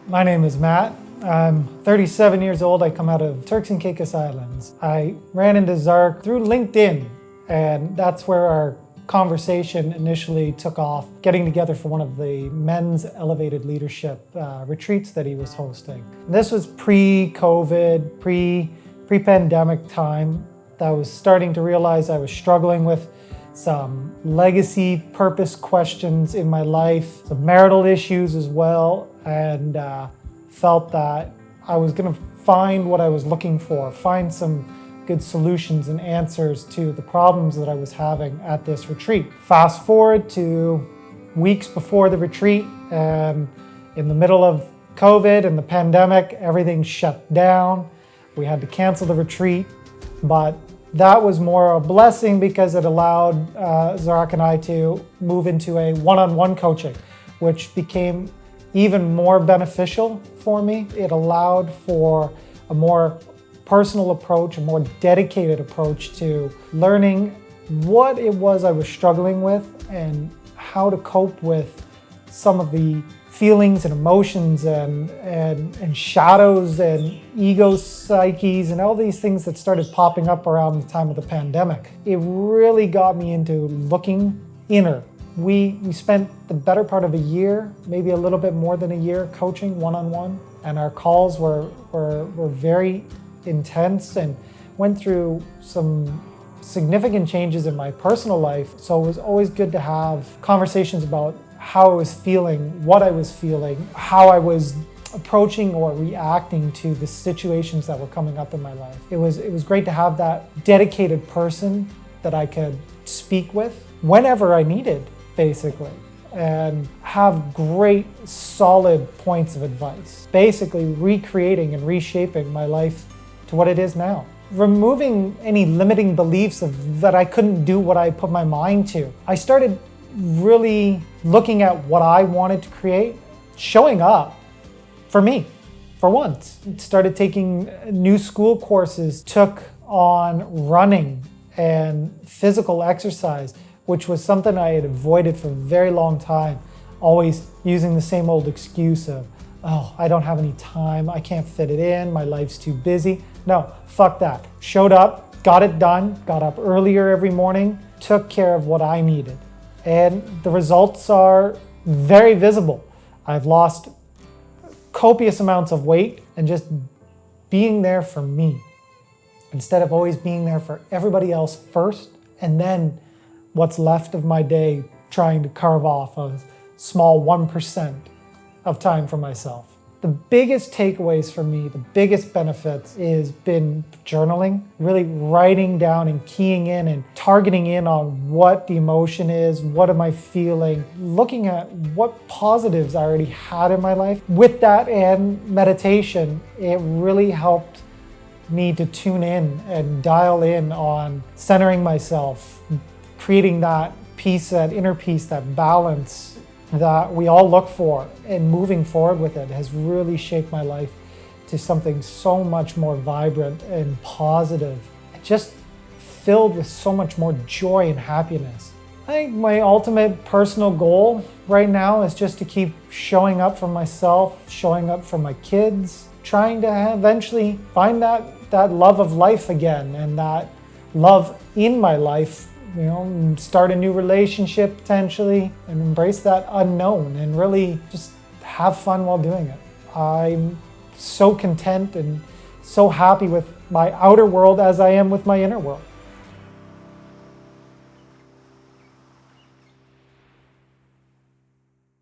My name is Matt. I'm 37 years old. I come out of Turks and Caicos Islands. I ran into Zark through LinkedIn, and that's where our conversation initially took off, getting together for one of the men's elevated leadership retreats that he was hosting. This was pre-COVID, pre-pandemic time. I was starting to realize I was struggling with some legacy purpose questions in my life, some marital issues as well, and felt that I was going to find what I was looking for, find some good solutions and answers to the problems that I was having at this retreat. Fast forward to weeks before the retreat, and in the middle of COVID and the pandemic, everything shut down. We had to cancel the retreat, but that was more a blessing because it allowed Zark and I to move into a one-on-one coaching, which became even more beneficial for me. It allowed for a more personal approach, a more dedicated approach to learning what it was I was struggling with and how to cope with some of the feelings and emotions and shadows and ego psyches and all these things that started popping up around the time of the pandemic. It really got me into looking inner. We spent the better part of a year, maybe a little bit more than a year, coaching one-on-one, and our calls were very intense and went through some significant changes in my personal life. So it was always good to have conversations about how I was feeling, what I was feeling, how I was approaching or reacting to the situations that were coming up in my life. It was great to have that dedicated person that I could speak with whenever I needed, basically, and have great, solid points of advice, basically recreating and reshaping my life to what it is now. Removing any limiting beliefs that I couldn't do what I put my mind to. I started really looking at what I wanted to create, showing up for me, for once. Started taking new school courses, took on running and physical exercise, which was something I had avoided for a very long time, always using the same old excuse of, oh, I don't have any time, I can't fit it in, my life's too busy. No, fuck that. Showed up, got it done, got up earlier every morning, took care of what I needed. And the results are very visible. I've lost copious amounts of weight and just being there for me, instead of always being there for everybody else first, and then what's left of my day trying to carve off a small 1% of time for myself. The biggest takeaways for me, the biggest benefits is been journaling, really writing down and keying in and targeting in on what the emotion is, what am I feeling, looking at what positives I already had in my life. With that and meditation, it really helped me to tune in and dial in on centering myself, creating that peace, that inner peace, that balance that we all look for, and moving forward with it has really shaped my life to something so much more vibrant and positive, just filled with so much more joy and happiness. I think my ultimate personal goal right now is just to keep showing up for myself, showing up for my kids, trying to eventually find that love of life again and that love in my life. You know, start a new relationship potentially and embrace that unknown and really just have fun while doing it. I'm so content and so happy with my outer world as I am with my inner world.